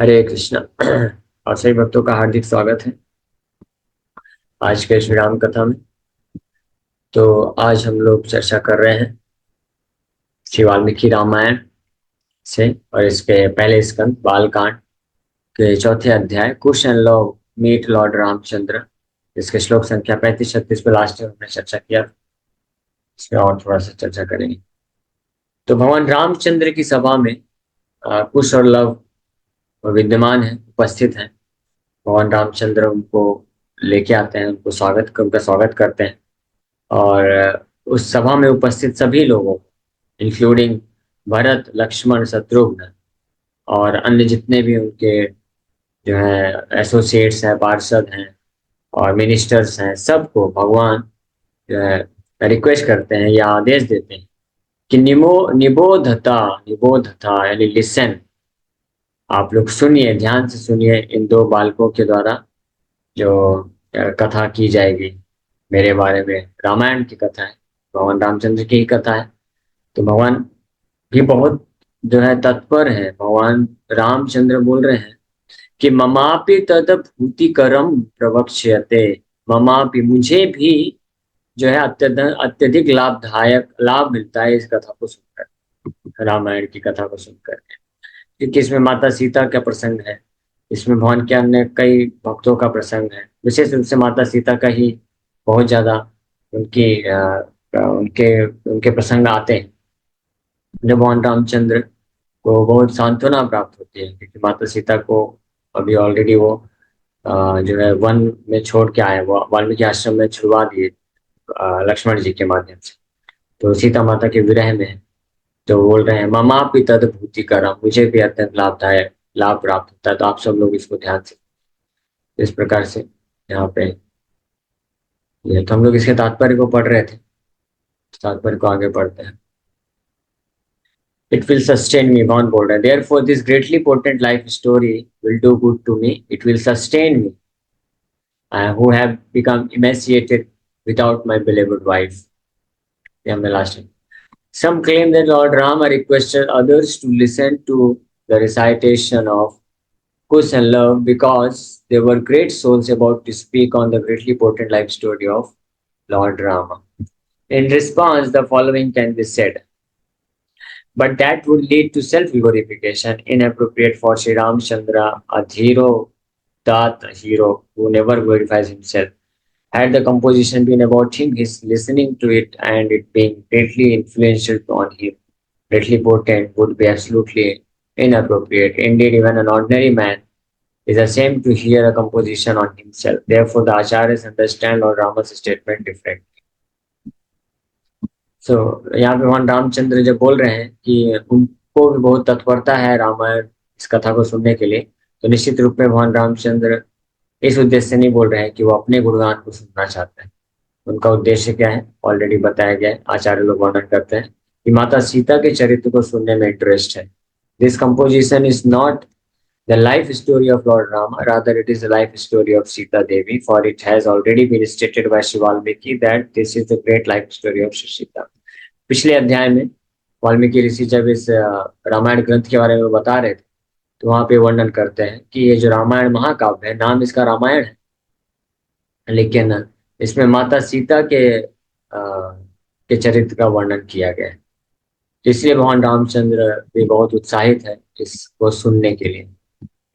हरे कृष्णा। और सभी भक्तों का हार्दिक स्वागत है आज के श्री राम कथा में। तो आज हम लोग चर्चा कर रहे हैं श्री वाल्मीकि रामायण से, और इसके पहले स्कंद बालकांड के चौथे अध्याय Kush and Lav meet lord Ramchandra. इसके श्लोक संख्या 35-36 पे लास्ट में हमने चर्चा किया। इसमें और थोड़ा सा चर्चा करेंगे। तो भगवान रामचंद्र की सभा में कुश और लव विद्यमान है, उपस्थित हैं। भगवान रामचंद्र उनको लेके आते हैं, उनका स्वागत करते हैं। और उस सभा में उपस्थित सभी लोगों, इंक्लूडिंग भरत, लक्ष्मण, शत्रुघ्न और अन्य जितने भी उनके जो है एसोसिएट्स हैं, पार्षद हैं और मिनिस्टर्स हैं, सबको भगवान जो है रिक्वेस्ट करते हैं या आदेश देते हैं कि निबोधता निबोधता यानी लिसन, आप लोग सुनिए, ध्यान से सुनिए इन दो बालकों के द्वारा जो कथा की जाएगी मेरे बारे में। रामायण की कथा है, भगवान रामचंद्र की ही कथा है। तो भगवान भी बहुत जो है तत्पर है। भगवान रामचंद्र बोल रहे हैं कि ममापि तद भूतिकरम प्रवक्ष्यते। ममापि, मुझे भी जो है अत्यधिक अत्यधिक लाभदायक लाभ मिलता है इस कथा को सुनकर, रामायण की कथा को सुनकर। क्योंकि इसमें माता सीता का प्रसंग है, इसमें भगवान के अन्य कई भक्तों का प्रसंग है, विशेष रूप से माता सीता का ही बहुत ज्यादा उनकी उनके उनके प्रसंग आते हैं। जब भगवान रामचंद्र को बहुत सांत्वना प्राप्त होती है, क्योंकि माता सीता को अभी ऑलरेडी वो जो है वन में छोड़ के आए, वो वाल्मीकि आश्रम में छुड़वा दिए लक्ष्मण जी के माध्यम से। तो सीता माता के विरह में है। तो बोल रहे हैं ममापि तद भूति करा, मुझे भी अत्यंत लाभदायक लाभ प्राप्त होता है। तो आप सब लोग इसको ध्यान से इस प्रकार से यहाँ पे ये, तो हम लोग इसके तात्पर्य को पढ़ रहे थे, तात्पर्य को आगे पढ़ते हैं। It will sustain me, भगवान बोल रहे हैं। Therefore, this greatly potent life story will do good to me. It will sustain me, who have become emaciated without my beloved wife. ये हमने last time. Some claim that Lord Rama requested others to listen to the recitation of Kush and Love because they were great souls about to speak on the greatly potent life story of Lord Rama. In response, the following can be said. But that would lead to self-glorification, inappropriate for Sri Ramchandra, a hero, that hero who never glorifies himself. Had the composition been about him, his listening to it and it being greatly influential on him, greatly potent, would be absolutely inappropriate. Indeed, even an ordinary man is ashamed to hear a composition on himself. Therefore, the Acharyas understand Lord Rama's statement differently. यहाँ पे भगवान रामचंद्र जब बोल रहे हैं कि उनको भी बहुत तत्परता है रामायण इस कथा को सुनने के लिए, तो निश्चित रूप में भगवान रामचंद्र इस उद्देश्य से नहीं बोल रहे हैं कि वो अपने गुणगान को सुनना चाहते हैं। उनका उद्देश्य क्या है ऑलरेडी बताया गया है, आचार्य लोग वर्णन करते हैं कि माता सीता के चरित्र को सुनने में इंटरेस्ट है। This composition is not the life story of Lord Rama, rather it is the life story of Sita Devi, for it has already been stated by Shri Valmiki that this is the great life story of Shri Sita. पिछले अध्याय में वाल्मीकि ऋषि जब इस रामायण ग्रंथ के बारे में बता रहे थे, तो वहां पे वर्णन करते हैं कि ये जो रामायण महाकाव्य है, नाम इसका रामायण है, लेकिन इसमें माता सीता के चरित्र का वर्णन किया गया है। इसलिए भगवान रामचंद्र भी बहुत उत्साहित है इसको सुनने के लिए।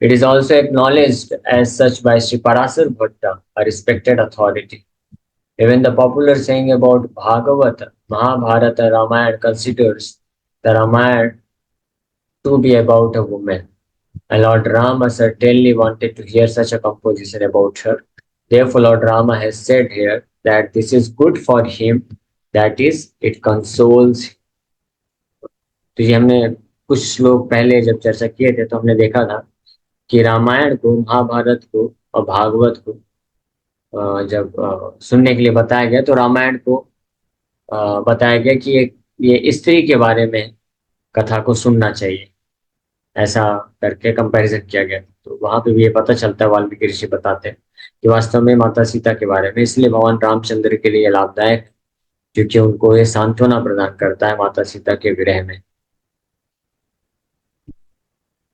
It is also acknowledged as such by Sri Parasar Bhatta, a respected authority. Even the popular saying about Bhagavata, Mahabharata, Ramayana considers the Ramayana to be about a woman. And Lord Rama certainly wanted to hear such a composition about her. Therefore, Lord Rama has said here that this is good for him, that is, it consoles him. तो ये हमने कुछ श्लोक पहले जब चर्चा किए थे तो हमने देखा था कि रामायण को, महाभारत को और भागवत को जब सुनने के लिए बताया गया, तो रामायण को बताया गया कि ये स्त्री के बारे में कथा को सुनना चाहिए, ऐसा करके कंपैरिजन किया गया। तो वहां पे भी ये पता चलता है, वाल्मीकि ऋषि बताते हैं कि वास्तव में माता सीता के बारे में। इसलिए भगवान रामचंद्र के लिए लाभदायक, क्योंकि उनको ये सांत्वना प्रदान करता है माता सीता के विरह में।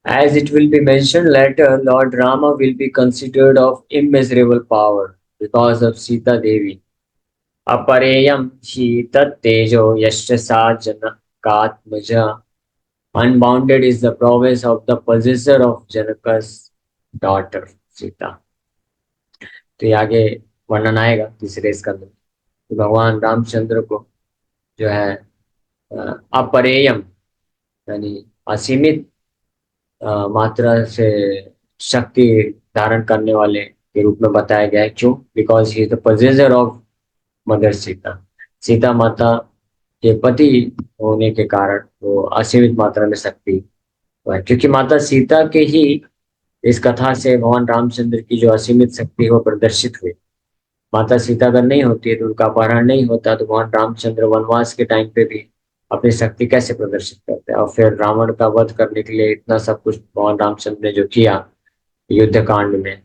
As it will be mentioned later, Lord Rama will be considered of immeasurable power because of Sita Devi. Apareyam hi tat tejo yasya sa janakatmaja. Unbounded is the prowess of the possessor of Janaka's daughter Sita. तो ये आगे वर्णन आएगा तीसरे स्कंद में। तो भगवान रामचंद्र को जो है अपरेयम यानी असीमित मात्रा से शक्ति धारण करने वाले के रूप में बताया गया है। क्यों? Because he is the possessor of mother Sita. Sita माता के पति होने के कारण वो असीमित मात्रा में शक्ति है, क्योंकि माता सीता के ही इस कथा से भगवान रामचंद्र की जो असीमित शक्ति है वो प्रदर्शित हुई। माता सीता अगर नहीं होती तो उनका अपहरण नहीं होता, तो भगवान रामचंद्र वनवास के टाइम पे भी अपनी शक्ति कैसे प्रदर्शित करते हैं। और फिर रावण का वध करने के लिए इतना सब कुछ भगवान रामचंद्र ने जो किया युद्ध कांड में,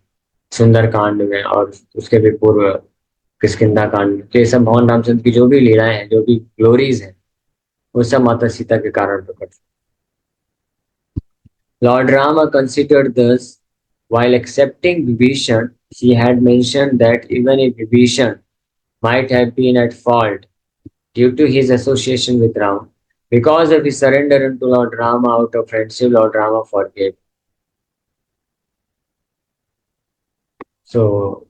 सुंदर कांड में और उसके भी पूर्व किष्किंधा कांड में, तो ये सब भगवान रामचंद्र की जो भी लीलाएं हैं, जो भी ग्लोरीज हैं, वो सब माता सीता के कारण प्रकट। Lord Rama considered thus while accepting Vibhishan, he had mentioned that even if Vibhishan might have been at fault due to his association with Ram, because of his surrender unto Lord Rama out of friendship, Lord Rama forgave. So,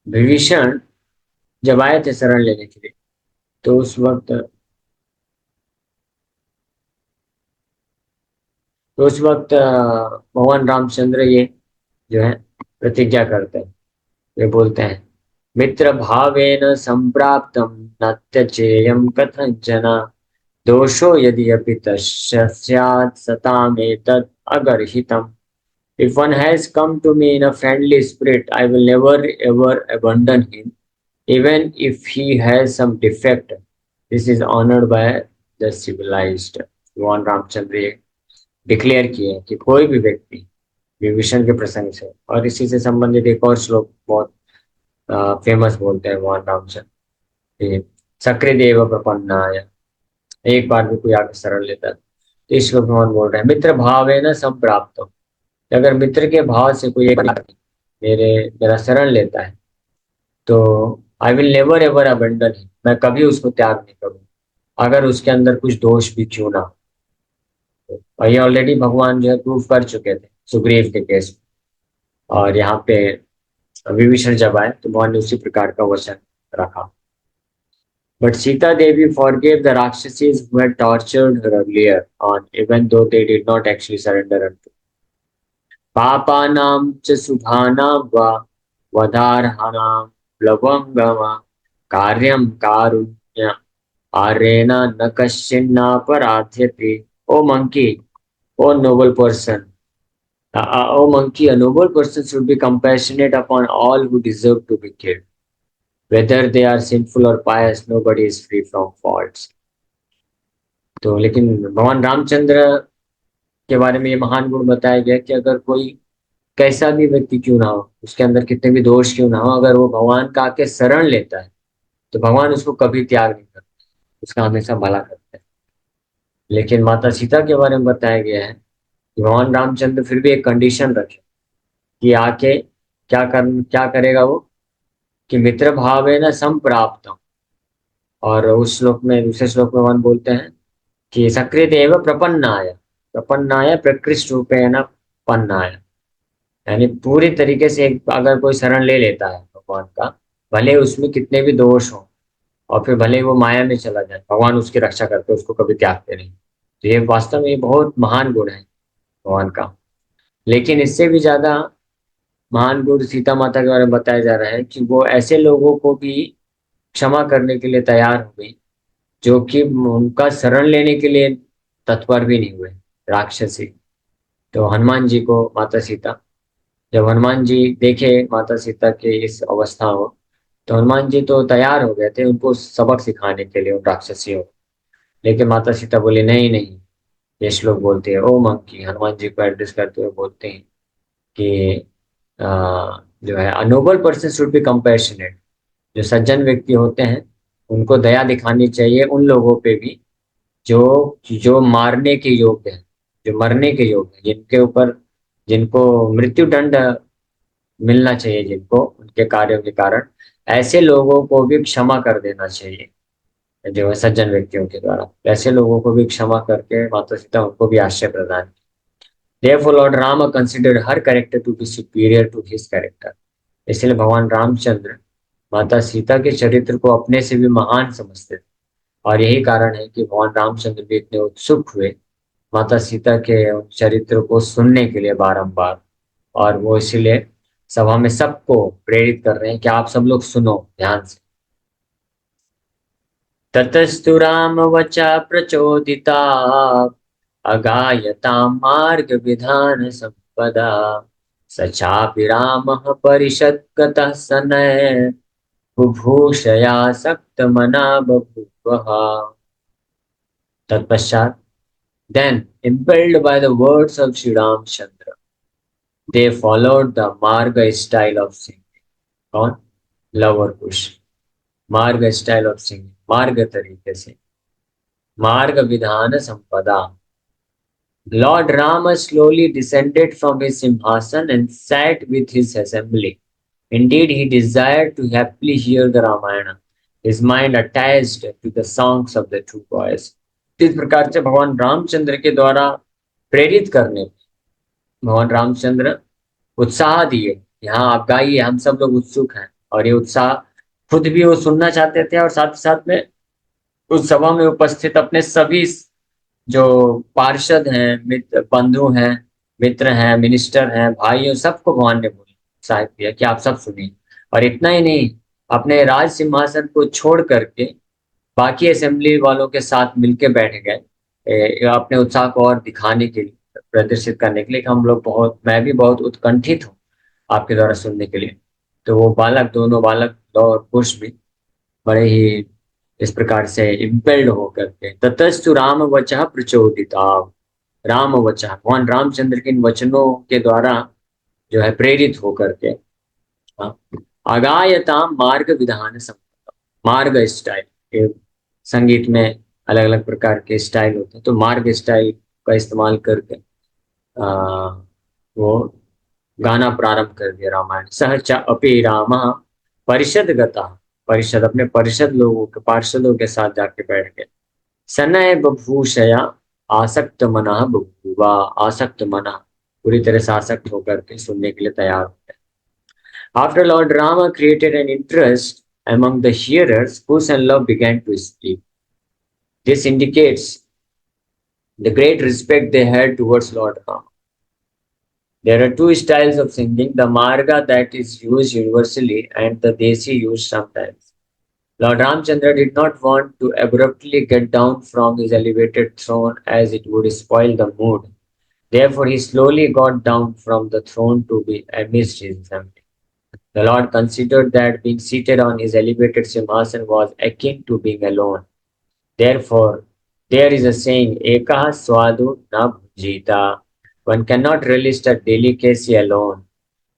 Vibhishan जब आए थे शरण लेने के लिए, तो उस वक्त भगवान रामचंद्र ये जो है प्रतिज्ञा करते हैं, ये बोलते हैं मित्र भावेन संप्राप्तम न त्यजेयं कथंचन दोषो यदि अपि तस्य स्यात् सतामेतत् अगर्हितम्. If one has come to me in a friendly spirit, I will never ever abandon him, even if he has some defect. This is honored by the civilized. भगवान रामचंद्र ये डिक्लेयर किए कि कोई भी व्यक्ति विभीषण के प्रसंग से, और इसी से संबंधित एक और श्लोक बहुत फेमस बोलते हैं भगवान रामचंद्र, सकृदेव प्रपन्नाय, एक बार भी कोई आगे शरण लेता है। तो इस श्लोक भगवान बोल रहे हैं मित्र भावेन संप्राप्त, अगर मित्र के भाव से कोई एक मेरा शरण लेता है तो I will never ever abandon him, मैं कभी उसको त्याग नहीं करूंगा, अगर उसके अंदर कुछ दोष भी क्यों ना हो। और ये ऑलरेडी भगवान जो है प्रूव कर चुके थे सुग्रीव के केस में, और यहाँ पे विभीषण जब आए तो भगवान ने उसी प्रकार का वचन रखा। But Sita Devi forgave the Rakshasas who had tortured her earlier on, even though they did not actually surrender unto पापानां च शुभानां वा वधार्हाणां प्लवंगमा कार्यं कारुण्य आर्येण न कश्चिन्नापराध्यते. O monkey, O noble person, O monkey, a noble person should be compassionate upon all who deserve to be killed. Whether they are sinful or pious, nobody is free from faults. तो लेकिन भगवान रामचंद्र के बारे में ये महान गुण बताया गया कि अगर कोई कैसा भी व्यक्ति क्यों ना हो, उसके अंदर कितने भी दोष क्यों ना हो, अगर वो भगवान का आके शरण लेता है तो भगवान उसको कभी त्याग नहीं करते, उसका हमेशा भला करते हैं। लेकिन माता सीता के बारे में बताया गया है कि भगवान रामचंद्र फिर भी एक कंडीशन रखे कि आके क्या करेगा वो, कि मित्र भाव है ना संप्राप्त। और उस श्लोक में, दूसरे श्लोक में भगवान बोलते हैं कि सकृत एवं प्रपन्नाय प्रकृष्ट रूपेण पन्नाय, यानी पूरी तरीके से अगर कोई शरण ले लेता है भगवान का, भले उसमें कितने भी दोष हो और फिर भले वो माया में चला जाए, भगवान उसकी रक्षा करते, उसको कभी त्यागते नहीं। तो ये वास्तव में बहुत महान गुण है भगवान का। लेकिन इससे भी ज्यादा महान गुण सीता माता के बारे में बताया जा रहा है कि वो ऐसे लोगों को भी क्षमा करने के लिए तैयार हो गई जो कि उनका शरण लेने के लिए तत्पर भी नहीं हुए, राक्षसी। तो हनुमान जी को माता सीता, जब हनुमान जी देखे माता सीता के इस अवस्था हो, तो हनुमान जी तो तैयार हो गए थे उनको सबक सिखाने के लिए उन राक्षसियों। लेकिन माता सीता बोले नहीं नहीं, ये श्लोक बोलते हैं ओ मंकी, हनुमान जी को एड्रेस करते हुए बोलते हैं कि जो है अ Nobel person should be compassionate, जो सज्जन व्यक्ति होते हैं उनको दया दिखानी चाहिए उन लोगों पे भी जो जो मारने के योग्य हैं, जो मरने के योग है, जिनके ऊपर, जिनको मृत्यु दंड मिलना चाहिए, जिनको उनके कार्यों के कारण, ऐसे लोगों को भी क्षमा कर देना चाहिए, जो है सज्जन व्यक्तियों के द्वारा। ऐसे लोगों को भी क्षमा करके माता सीता उनको भी आश्रय प्रदान। Therefore, Lord Rama considered her character to be superior to his character. इसलिए भगवान रामचंद्र माता सीता के चरित्र को अपने से भी महान समझते थे। और यही कारण है कि भगवान रामचंद्र भी इतने उत्सुक हुए माता सीता के चरित्र को सुनने के लिए बारंबार। और वो इसीलिए सभा में सबको प्रेरित कर रहे हैं कि आप सब लोग सुनो ध्यान से। ततस्तु राम वचा प्रचोदिता अगायतां मार्ग विधान संपदा सचापि रामः परिषद्गतः सनय बुभूषया सक्तमना बभूवः। तत्पश्चात, then impelled by the words of Sri Ramchandra, they followed the marga style of singing. कौन? लव और कुश। मार्ग स्टाइल ऑफ सिंगिंग, मार्ग तरीके से, मार्ग विधान संपदा। Lord Rama slowly descended from his Simhasan and sat with his assembly. Indeed, he desired to happily hear the Ramayana, his mind attached to the songs of the two boys. इस प्रकार से भगवान रामचंद्र के द्वारा प्रेरित करने भगवान रामचंद्र उत्साह दिए, यहाँ आप गाइए, हम सब लोग उत्सुक हैं। और ये उत्साह खुद भी वो सुनना चाहते थे, और साथ ही साथ में उस सभा में उपस्थित अपने सभी जो पार्षद हैं, मित्र बंधु हैं, मित्र हैं, मिनिस्टर हैं, भाइयों, सबको भगवान ने बोला, उत्साहित किया कि आप सब सुनिए। और इतना ही नहीं, अपने राज सिंहासन को छोड़ करके बाकी असेंबली वालों के साथ मिलके बैठ गए, अपने उत्साह को और दिखाने के लिए, प्रदर्शित करने के लिए कि हम लोग बहुत, मैं भी बहुत उत्कंठित हूँ आपके द्वारा सुनने के लिए। तो वो बालक, दोनों बालक और पुरुष भी बड़े ही इस प्रकार से इम्पेल्ड होकर के, ततस्तु राम वचः प्रचोदिता, राम वचः, भगवान रामचंद्र के इन वचनों के द्वारा जो है प्रेरित होकर के, हाँ, अगायता मार्ग विधान संपदा, मार्ग स्टाइल, संगीत में अलग अलग प्रकार के स्टाइल होते हैं, तो मार्ग स्टाइल का इस्तेमाल करके वो गाना प्रारंभ कर दिया रामायण। सह च अपि राम परिषद गता, परिषद अपने परिषद लोगों के, पार्षदों के साथ जाके बैठ गए। सनय बभूषया आसक्त मना बभूवा, आसक्त मना, पूरी तरह से आसक्त होकर के सुनने के लिए तैयार हो गए। After Lord Rama created an interest among the hearers, puss and love began to speak. This indicates the great respect they had towards Lord Rama. There are two styles of singing, the marga that is used universally and the desi used sometimes. Lord Ramchandra did not want to abruptly get down from his elevated throne as it would spoil the mood. Therefore, he slowly got down from the throne to be amidst his assembly. The Lord considered that being seated on his elevated Simhasan was akin to being alone. Therefore, there is a saying, Ekaha swadu na bhujita. One cannot relish the delicacy alone.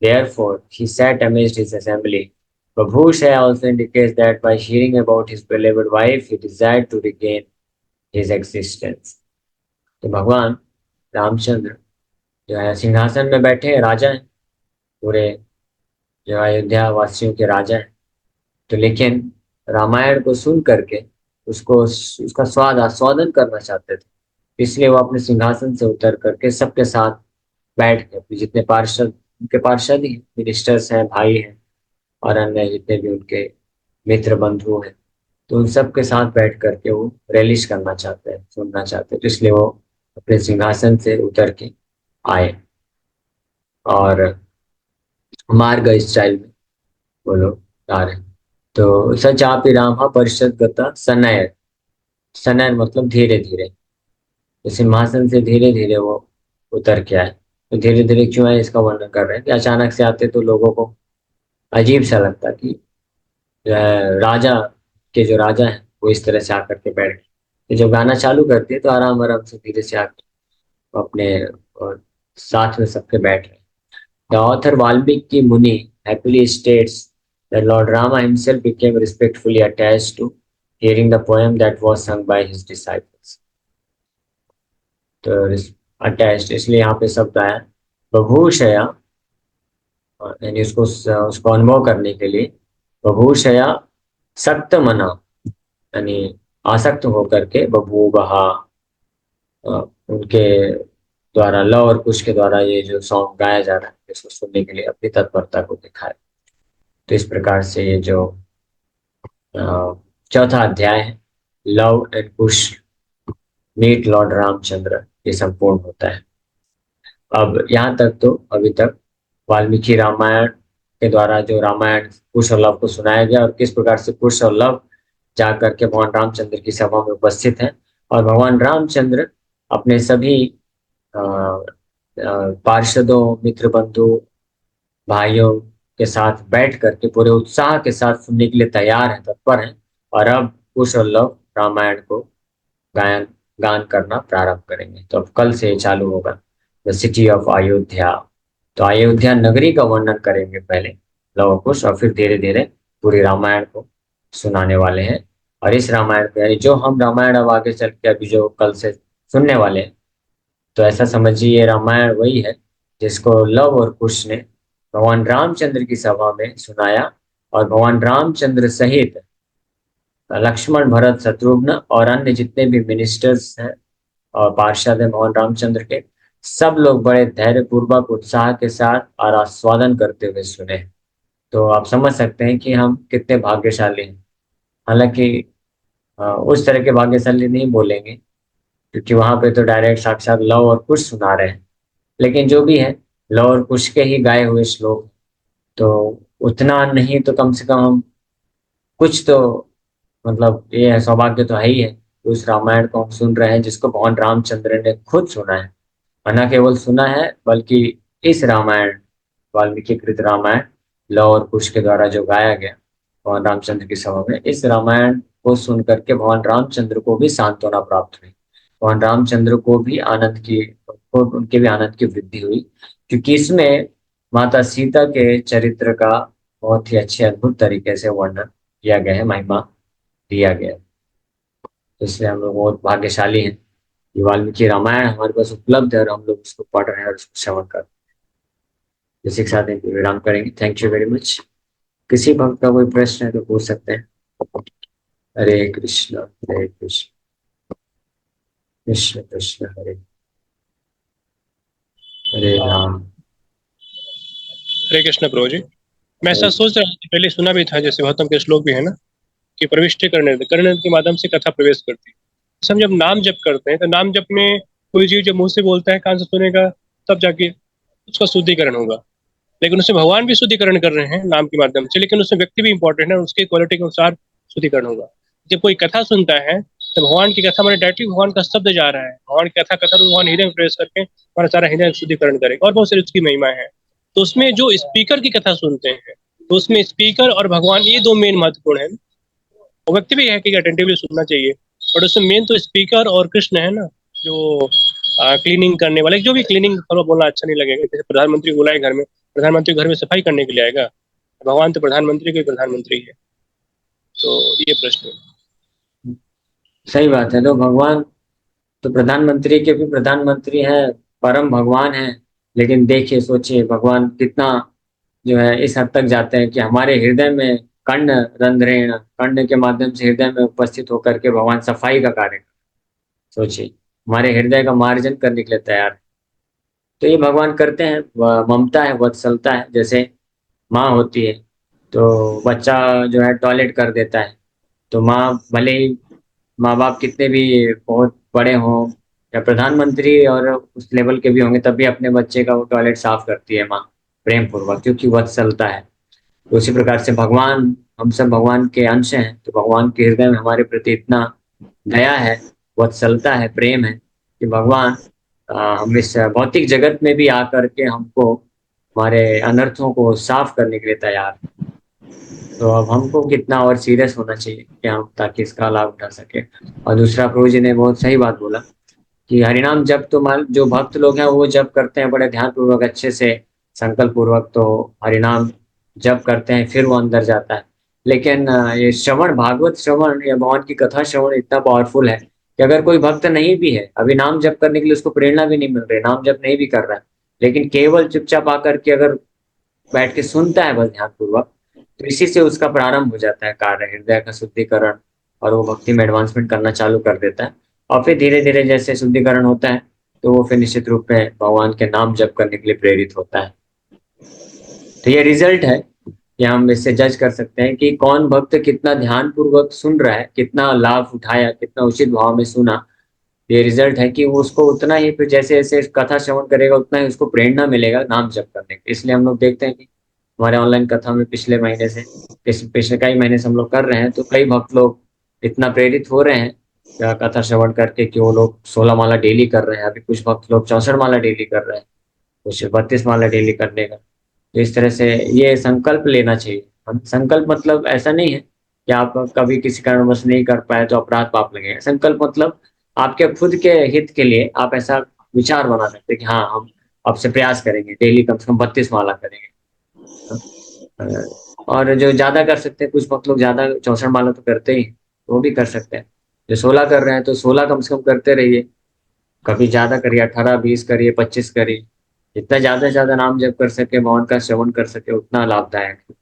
Therefore, he sat amidst his assembly. Babhusha also indicates that by hearing about his beloved wife, he desired to regain his existence. तो भगवान रामचंद्र जो है सिंहासन में बैठे हैं, राजा हैं, पूरे जो अयोध्या वासियों के राजा हैं। तो लेकिन रामायण को सुन करके उसको, उसका स्वाद आस्वादन करना चाहते थे, इसलिए वो अपने सिंहासन से उतर करके सबके साथ बैठ के, जितने पार्षद, उनके पार्षद ही मिनिस्टर्स हैं, भाई हैं, और अन्य जितने भी उनके मित्र बंधु हैं, तो उन सब के साथ बैठ करके वो रेलिश करना चाहते हैं, सुनना चाहते हैं। तो इसलिए वो अपने सिंहासन से उतर के आए और मार्ग स्टाइल में वो लोग गा रहे हैं। तो सच आप ही राम परिषद गता सनय, सनय मतलब धीरे धीरे, तो सिंहासन से धीरे धीरे वो उतर के आए। तो धीरे धीरे क्यों है इसका वर्णन कर रहे हैं कि अचानक से आते तो लोगों को अजीब सा लगता कि राजा के जो राजा हैं वो इस तरह से आकर के बैठ गए। तो जब गाना चालू करते हैं तो आराम आराम से धीरे से आकर अपने और साथ में सबके बैठ रहे। द ऑथर वाल्मीकि मुनि happily states that Lord Rama himself became respectfully attached to hearing the poem that was sung by his disciples. तो अटैच्ड, इसलिए यहाँ पे शब्द आया बभूषया। यानी उसको अनुभव करने के लिए बभूषया सक्त मना, यानी आसक्त होकर के बभूवहा, उनके द्वारा लव और कुश के द्वारा ये जो सॉन्ग गाया जा रहा है इसको सुनने के लिए अपनी तत्परता को दिखाए। तो इस प्रकार से ये जो अ, चौथा अध्याय है, Lav and Kush meet lord Ramchandra, ये संपूर्ण होता है। अब यहाँ तक तो अभी तक वाल्मीकि रामायण के द्वारा जो रामायण कुश और लव को सुनाया गया, और किस प्रकार से कुश और लव जा करके भगवान रामचंद्र की सभा में उपस्थित हैं, और भगवान रामचंद्र अपने सभी अ, पार्षदों, मित्र, बंधु, भाइयों के साथ बैठ करके पूरे उत्साह के साथ सुनने के लिए तैयार हैं, तत्पर हैं। और अब कुश और लव रामायण को गायन गान करना प्रारंभ करेंगे। तो अब कल से चालू होगा द सिटी ऑफ अयोध्या। तो अयोध्या नगरी का वर्णन करेंगे पहले लव कुश, और फिर धीरे धीरे पूरी रामायण को सुनाने वाले हैं। और इस रामायण को, यानी जो हम रामायण अब आगे चल के अभी जो कल से सुनने वाले हैं, तो ऐसा समझिए ये रामायण वही है जिसको लव और कुश ने भगवान रामचंद्र की सभा में सुनाया, और भगवान रामचंद्र सहित लक्ष्मण, भरत, शत्रुघ्न और अन्य जितने भी मिनिस्टर्स हैं और पार्षद हैं भगवान रामचंद्र के, सब लोग बड़े धैर्य पूर्वक, उत्साह के साथ और आस्वादन करते हुए सुने। तो आप समझ सकते हैं कि हम कितने भाग्यशाली हैं। हालांकि उस तरह के भाग्यशाली नहीं बोलेंगे, क्योंकि वहां पे तो डायरेक्ट साक्षात लव और कुश सुना रहे हैं। लेकिन जो भी है, लव और कुश के ही गाए हुए श्लोक, तो उतना नहीं तो कम से कम हम कुछ तो, मतलब ये है, सौभाग्य तो है ही है कि उस रामायण को हम सुन रहे हैं जिसको भगवान रामचंद्र ने खुद सुना है। और न केवल सुना है, बल्कि इस रामायण, वाल्मीकि कृत रामायण, लव और कुश के द्वारा जो गाया गया भगवान रामचंद्र की सभा में, इस रामायण को सुन करके भगवान रामचंद्र को भी सांत्वना प्राप्त हुई। भगवान रामचंद्र को भी आनंद की, उनके भी आनंद की वृद्धि हुई, क्योंकि इसमें माता सीता के चरित्र का बहुत ही अच्छे अद्भुत तरीके से वर्णन किया गया है, महिमा दिया गया है। तो इसलिए हम लोग बहुत भाग्यशाली हैं कि वाल्मीकि रामायण हमारे पास उपलब्ध है और हम लोग उसको पढ़ रहे हैं और उसको श्रवण कर रहे हैं। इसी के साथ एक विराम करेंगे। Thank you very much. किसी भक्त का कोई प्रश्न है तो पूछ सकते हैं। हरे कृष्ण, हरे कृष्ण, कृष्ण कृष्ण हरे हरे राम। हरे कृष्ण प्रभु जी। मैं ऐसा सोच रहा था, पहले सुना भी था, जैसे भागवतम के श्लोक भी है ना, कि प्रविष्टि करने करने के माध्यम से कथा प्रवेश करती है। हम जब नाम जप करते हैं तो नाम जप में कोई चीज जब मुंह से बोलता है, कान से सुनेगा, तब जाके उसका शुद्धिकरण होगा। लेकिन उसमें भगवान भी शुद्धिकरण कर रहे हैं नाम के माध्यम से, लेकिन उसमें व्यक्ति भी इंपॉर्टेंट है, उसके क्वालिटी के अनुसार शुद्धिकरण होगा। जब कोई कथा सुनता है तो भगवान की कथा हमारे डायरेक्टली भगवान का शब्द जा रहा है, भगवान की कथा कथा तो भगवान हृदय में प्रवेश करके हमारा सारा हृदय शुद्धिकरण करेगा, और बहुत सारी उसकी महिमा है। तो उसमें जो स्पीकर की कथा सुनते हैं, तो उसमें स्पीकर और भगवान ये दो मेन महत्वपूर्ण है। वो व्यक्ति भी है कि अटेंटिवली सुनना चाहिए, बट उसमें मेन तो स्पीकर और कृष्ण है ना, जो क्लीनिंग करने वाले, जो भी क्लीनिंग थोड़ा बोलना अच्छा नहीं लगेगा, जैसे प्रधानमंत्री बुलाए घर में, प्रधानमंत्री घर में सफाई करने के लिए आएगा? भगवान तो प्रधानमंत्री के प्रधानमंत्री है। तो ये प्रश्न है। सही बात है। तो भगवान तो प्रधानमंत्री के भी प्रधानमंत्री हैं, परम भगवान हैं। लेकिन देखिए, सोचिए, भगवान कितना जो है इस हद तक जाते हैं कि हमारे हृदय में कर्ण रंध्रेण, कर्ण के माध्यम से हृदय में उपस्थित होकर के भगवान सफाई का कार्य कर। सोचिए, हमारे हृदय का मार्जन करने के लिए तैयार है। तो ये भगवान करते हैं, ममता है, वत्सलता है। जैसे माँ होती है तो बच्चा जो है टॉयलेट कर देता है, तो माँ भले ही माँ बाप कितने भी बहुत बड़े हों या प्रधानमंत्री और उस लेवल के भी होंगे, तब भी अपने बच्चे का वो टॉयलेट साफ करती है माँ, प्रेम पूर्वक, क्योंकि वत्सलता है। तो उसी प्रकार से भगवान, हम सब भगवान के अंश हैं, तो भगवान के हृदय में हमारे प्रति इतना दया है, वत्सलता है, प्रेम है, कि भगवान हम इस भौतिक जगत में भी आकर के हमको, हमारे अनर्थों को साफ करने के लिए तैयार हैं। तो अब हमको कितना और सीरियस होना चाहिए कि हम, ताकि इसका लाभ उठा सके। और दूसरा, प्रभु जी ने बहुत सही बात बोला कि हरिनाम जब तो मान जो भक्त लोग हैं वो जब करते हैं बड़े ध्यान पूर्वक, अच्छे से संकल्प पूर्वक, तो हरिनाम जब करते हैं फिर वो अंदर जाता है। लेकिन ये श्रवण, भागवत श्रवण या भगवान की कथा श्रवण इतना पावरफुल है कि अगर कोई भक्त नहीं भी है, अभी नाम जप करने के लिए उसको प्रेरणा भी नहीं मिल रही, नाम जप नहीं भी कर रहा है, लेकिन केवल चुपचाप आकर के अगर बैठ के सुनता है बस ध्यान पूर्वक, तो इसी से उसका प्रारंभ हो जाता है कार्य, हृदय का शुद्धिकरण, और वो भक्ति में एडवांसमेंट करना चालू कर देता है। और फिर धीरे धीरे जैसे शुद्धिकरण होता है, तो वो फिर निश्चित रूप में भगवान के नाम जप करने के लिए प्रेरित होता है। तो ये रिजल्ट है कि हम इससे जज कर सकते हैं कि कौन भक्त कितना ध्यान पूर्वक सुन रहा है, कितना लाभ उठाया, कितना उचित भाव में सुना। ये रिजल्ट है कि वो उसको उतना ही फिर जैसे जैसे कथा श्रवण करेगा उतना ही उसको प्रेरणा मिलेगा नाम जप करने की। इसलिए हम लोग देखते हैं कि हमारे ऑनलाइन कथा में पिछले महीने से, पिछले कई महीने से हम लोग कर रहे हैं, तो कई भक्त लोग इतना प्रेरित हो रहे हैं कथा श्रवण करके कि वो लोग 16 माला डेली कर रहे हैं। अभी कुछ भक्त लोग 64 माला डेली कर रहे हैं, कुछ 32 माला डेली करने का। तो इस तरह से ये संकल्प लेना चाहिए। संकल्प मतलब ऐसा नहीं है कि आप कभी किसी कारणवश नहीं कर पाए तो अपराध पाप लगेगा। संकल्प मतलब आपके खुद के हित के लिए आप ऐसा विचार बना सकते हैं कि हाँ, हम अब से प्रयास करेंगे, डेली कम से कम 32 माला करेंगे। और जो ज्यादा कर सकते हैं, कुछ भक्त लोग ज्यादा 64 माला तो करते ही, वो भी कर सकते हैं। जो 16 कर रहे हैं तो 16 कम से कम करते रहिए। कभी ज्यादा करिए, 18 20 करिए, 25 करिए। जितना ज्यादा से ज्यादा नाम जप कर सके, भगवान का श्रवण कर सके, उतना लाभदायक है।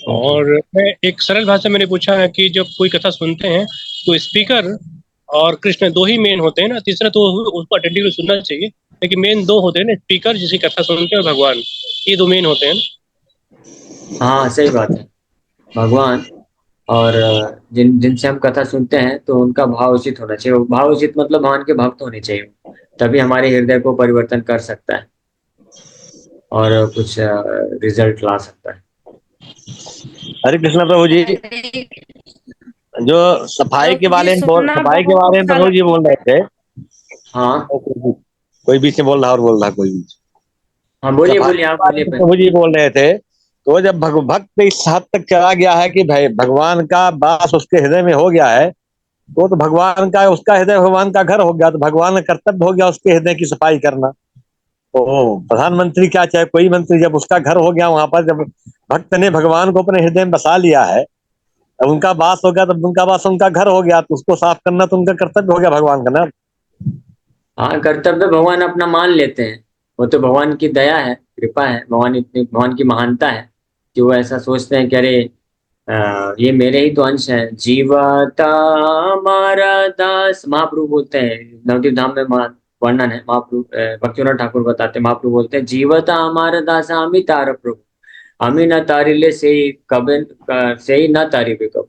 और मैं एक सरल भाषा मैंने पूछा है कि जब कोई कथा सुनते हैं तो स्पीकर और कृष्ण दो ही मेन होते हैं ना, तीसरा तो उसको अटेंटिवली सुनना चाहिए, लेकिन मेन दो होते हैं ना, स्पीकर जिसकी कथा सुनते हैं और भगवान, ये दो मेन होते हैं हाँ, सही बात है। भगवान और जिनसे हम कथा सुनते हैं तो उनका भाव उचित होना चाहिए। भाव उचित मतलब भगवान के भक्त होने चाहिए, तभी हमारे हृदय को परिवर्तन कर सकता है और कुछ रिजल्ट ला सकता है। हरे कृष्ण प्रभु जी। जो प्रभु जी सुनना सफाई के बहुत बारे में अच्छा प्रभु जी लगता बोल रहे थे। हाँ कोई बीच में बोल रहा और बोल रहा कोई बीच। हाँ, बोलिए सफाई बोलिए, के आप बारे बोलिए में पहले। प्रभु जी बोल रहे थे। तो जब भक्त इस हद तक चला गया है कि भाई भगवान का वास उसके हृदय में हो गया है, तो भगवान का, उसका हृदय भगवान का घर हो गया, तो भगवान का कर्तव्य हो गया उसके हृदय की सफाई करना। तो प्रधानमंत्री क्या चाहे कोई मंत्री, जब उसका घर हो गया वहां पर, जब भक्त ने भगवान को अपने हृदय में बसा लिया है, अब उनका वास हो गया, तब उनका वास उनका घर हो गया, तो उसको साफ करना तो उनका कर्तव्य हो गया भगवान का ना। हाँ, कर्तव्य भगवान अपना मान लेते हैं। वो तो भगवान की दया है, कृपा है, भगवान की महानता है कि वो ऐसा सोचते हैं कि अरे ये मेरे ही तो अंश है। जीवता हमारा दास, महाप्रभु बोलते हैं, नवदीप धाम में वर्णन है। महाप्रभु भक्तिविनोद ठाकुर बताते हैं, महाप्रभु बोलते हैं, जीवता हमारा दास आमी तार प्रभु, आमी न तारिले से ही कबे, से ही न तारी कब।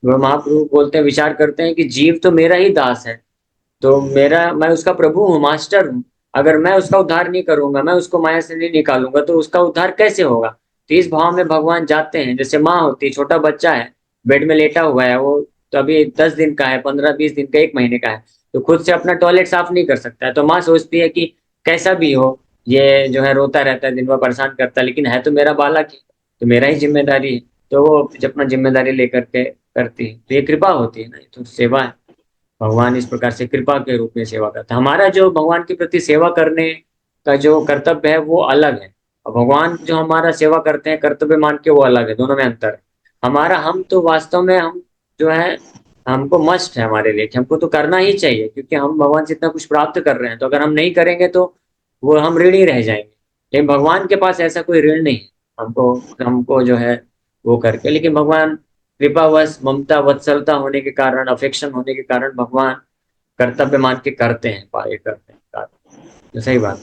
वो महाप्रभु बोलते हैं, विचार करते हैं कि जीव तो मेरा ही दास है, तो मैं उसका प्रभु हूँ, मास्टर हूँ। अगर मैं उसका उद्धार नहीं करूंगा, मैं उसको माया से नहीं निकालूंगा, तो उसका उद्धार कैसे होगा। तो इस भाव में भगवान जाते हैं। जैसे माँ होती है, छोटा बच्चा है, बेड में लेटा हुआ है, वो तो अभी 10 दिन का है, 15 20 दिन का, 1 महीने का है, तो खुद से अपना टॉयलेट साफ नहीं कर सकता है। तो माँ सोचती है कि कैसा भी हो, ये जो है रोता रहता है, दिन भर परेशान करता है, लेकिन है तो मेरा बालक ही, तो मेरा ही जिम्मेदारी है। तो वो जब अपना जिम्मेदारी लेकर के करती है, तो ये कृपा होती है ना, ये तो सेवा है। भगवान इस प्रकार से कृपा के रूप में सेवा करता है। हमारा जो भगवान के प्रति सेवा करने का जो कर्तव्य है वो अलग है, और भगवान जो हमारा सेवा करते हैं कर्तव्य मान के, वो अलग है। दोनों में अंतर है। हमारा हम तो वास्तव में हम जो है, हमको मस्ट है हमारे लिए कि हमको तो करना ही चाहिए, क्योंकि हम भगवान से इतना कुछ प्राप्त कर रहे हैं। तो अगर हम नहीं करेंगे तो वो हम ऋणी रह जाएंगे। लेकिन भगवान के पास ऐसा कोई ऋण नहीं है हमको हमको जो है वो करके। लेकिन भगवान कृपावश, ममता वत्सलता होने के कारण, अफेक्शन होने के कारण भगवान कर्तव्य मान के करते हैं, पाए करते हैं कार्य। तो सही बात।